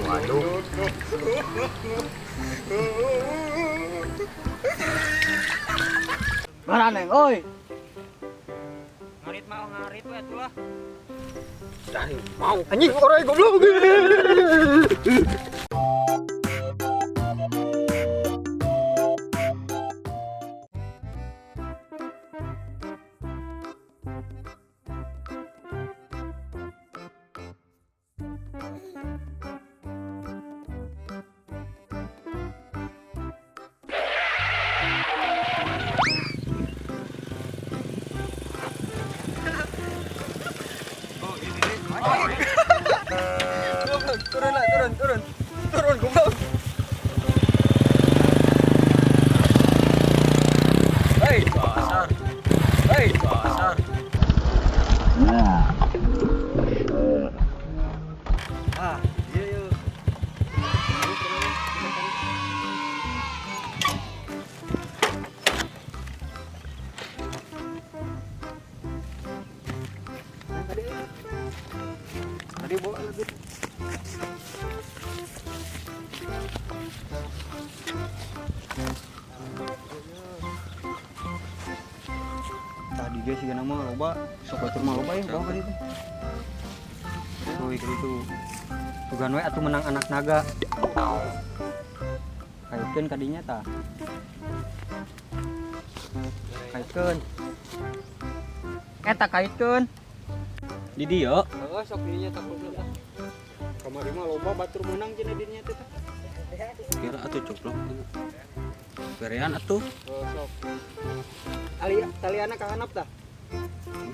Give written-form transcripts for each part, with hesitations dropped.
Waduh. Mana neng, oi. Ngarit mau ngarit we atuh lah. Dari mau anjing orang goblok. Turun goblok. Hei, dasar. Hei, dasar. Ah, iya yuk. Tadi bawa lagi. Tadi dia sih nama loba, sok batur mah loba ya bawa kali itu. Tuh itu. Tugan we atuh menang anak naga. Kaitkeun kadinya tah. Kaitkeun. Eta kaitkeun. Di dieu. Heeh, sok dinya tak goblok. Kamari mah loba batur menang cenah dinya teh. Kira atuh coplok. Berean atuh. Oh, sok. Taliana ka hanap tah.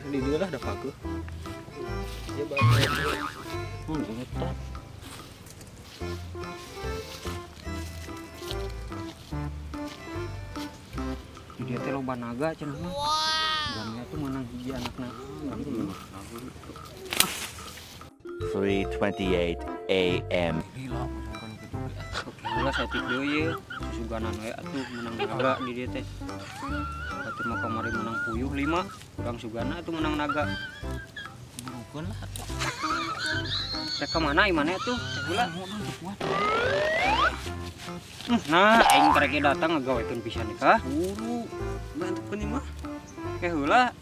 Di dieu lah da paguh. Dia bawa. Eta. Di dia teh loba naga cenah mah. Gannya tuh menang hiji anak naga. 3:28 a.m. Gila, misalkan gitu. Ulah saeutik deui ye. Susuganan we atuh menang naga di dieu teh. Batur mah kamari menang puyuh 5, urang sugana atuh menang naga. Burukeun lah atuh. Teh ka mana imane atuh? Teh heula. Nah, aing karek datang ngagawekeun pisan nih kah? Buru. Bantukeun ieu mah. Teh heula.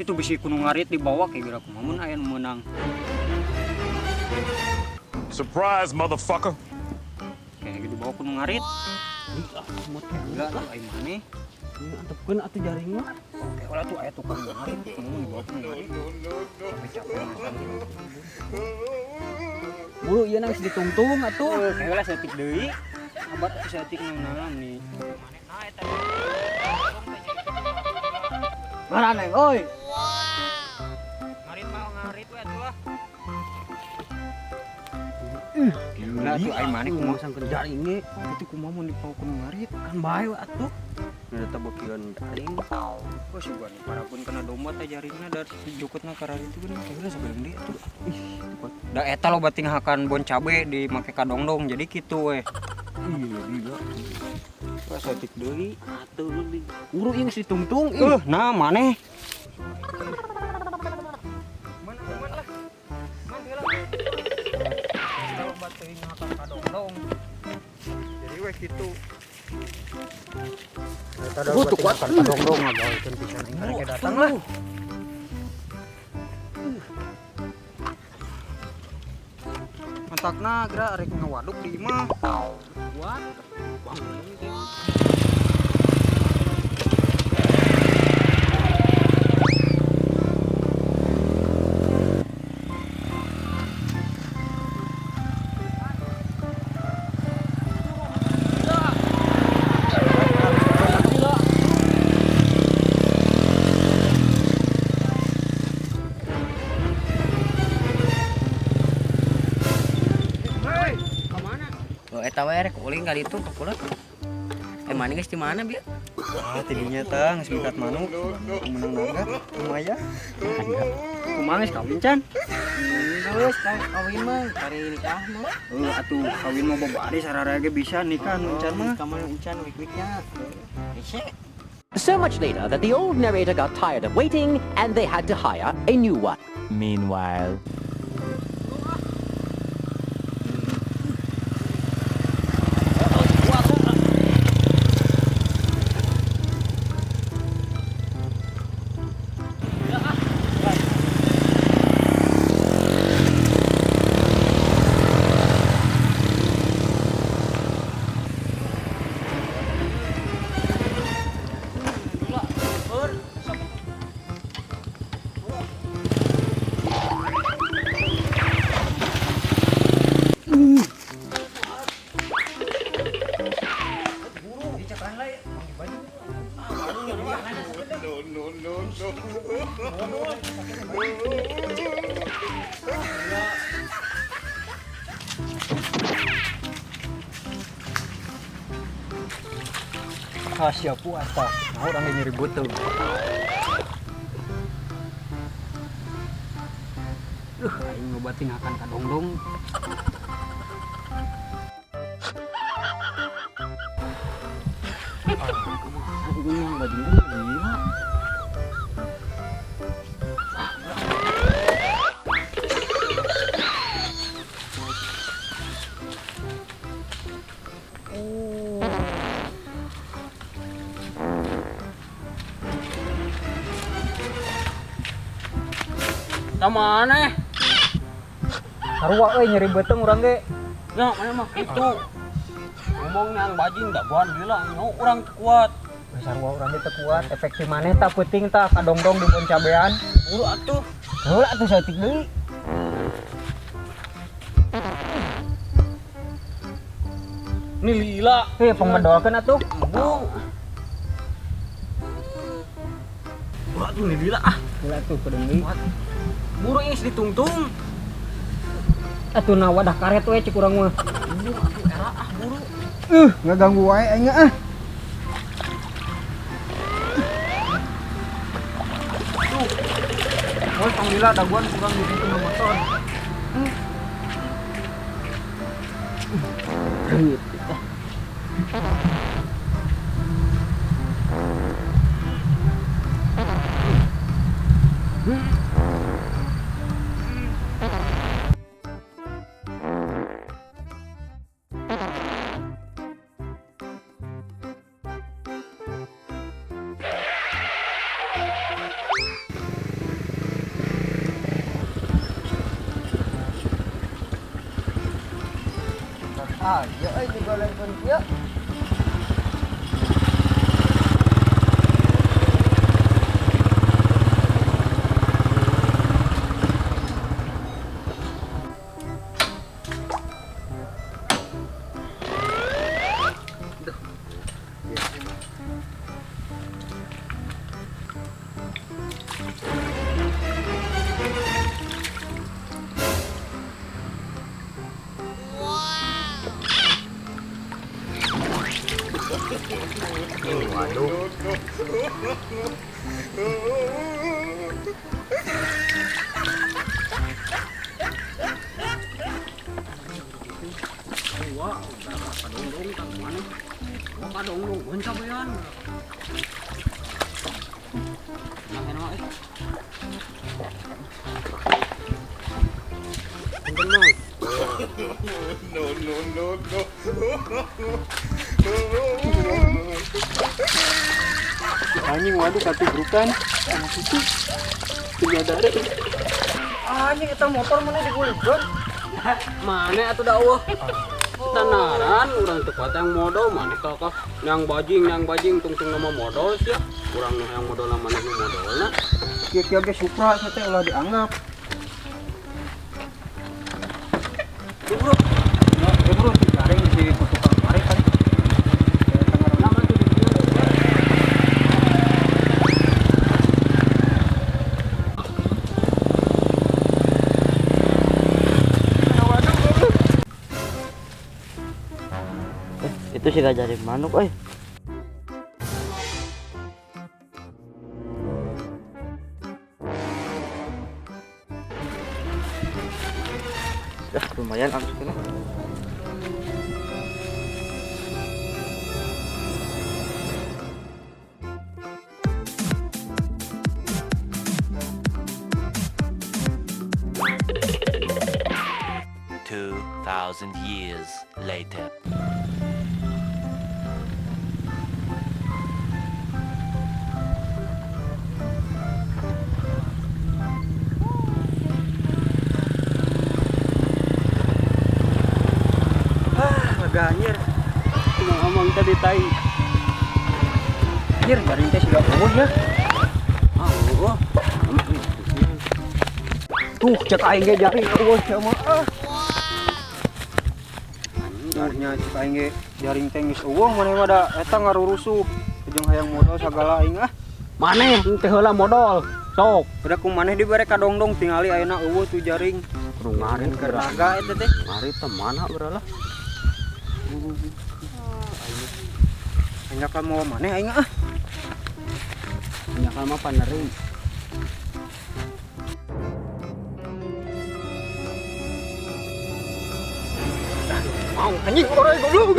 Itu bisi kuno ngarit dibawa kayak geura kumaha mun aya nu meunang. Surprise, motherfucker. Kayak gitu bawa kuno ngarit. Enggak tuh aing maneh. Antepkeun atuh jaring mah. Kayak ulah tuh aya tukang ngarit kuno dibawa kuno ngarit. Sampai capek makan. Buru ieu nang ditungtung atuh. Kayak ulah saeutik deui. Abat atuh saeutik nang nih. Nah eta. Mana neng, oi. Ngarit mau ngarit we atuh lah. Gila tuh aing maneh kumaha sangkeun jaring ge. itu kumaha mun dibawa kuno ngarit. Kan bae we atuh. Eta beukeun jaring. Wah sugan parapun kena domba teh jaringna dari jukutna ka itu kan kayak ulah sebelum dia tuh. Ih, da eta lo bating hakan bon cabe di make kadongdong jadi kitu we. Iya gila. Wah saeutik deui. Atuh di. Buru ieu geus ditungtung. Nah maneh. Kalau bating hakan kadongdong. Jadi we kitu. Tuh kuat kan kadongdong ngagawekeun pisan aing karek datang lah. Mantakna geura arek ngawaduk di imah. Kuat. Eta we rek uling kali itu kapulat. Mana geus di mana bieu? Ah, tidinya tah geus mikat manuk. Menang naga lumayan. Kumaha geus kawin can? Terus kawin mah cari nikah mah. Atuh kawin mah babari sararea ge bisa nikah nu can mah. Kamu encan wik-wiknya. Hese. So much later that the old narrator got tired of waiting and they had to hire a new one. Meanwhile. Rahasia puasa. Nah, orang yang nyeri botol. Aing ngobatin akan kadongdong. Aku yang baju gila. Mana? Sarua nyeri beteng urang ge. Ya, mana mah itu. Ngomong yang bajing da buan bilang, "No, urang teu kuat." Sarua urang teu kuat, efek si maneh tak penting tak kadongdong di bon cabean. Buru atuh. Heula atuh saeutik deui. Ini lila. Pengmedolkeun atuh. Bu. Atuh ini lila ah. Lila tuh kedeung deui. Buru is ditungtung. Atuh na wadah karet we cik urang mah. Buru atuh era ah buru. Ngaganggu wae aing ah. Tuh. Woi panggila daguan kurang ditungtung na motor. Ya juga lepon ya. Kadongdong bon cabean. Nah, enak eh. Anjing waduh katibrukan. Itu penyadar. Anjing eta motor mana digulirkeun? Mana atuh da eueuh? Tanaran urang teu kuat yang modal maneh kakak yang bajing tungtung nama modal sia. Urang yang modal maneh nu modalna. Kieu ge Supra saya teh ulah dianggap. Bro. Nah, bro, garing di tukang kemarin kan. Itu sih gak jadi manuk, lumayan abis ini. 2,000 years later. Lega anjir. Ngomong tadi tai. Anjir, jaring teh sudah eueuh ya. Oh. Tuh, cek aing ge jaring eueuh ya mah. Nya cek aing ge jaring teh geus eueuh maneh mah da eta ngarurusuh. Jeung hayang modal sagala aing ah. Maneh teh heula modal. Sok, udah ku maneh dibere kadongdong tingali ayeuna eueuh tuh jaring. Kudu ngarin keur naga eta teh. Mari teh mana beralah. Anjakal mau maneh aing ah. Anjakal mah panering. Mau anjing orang goblok.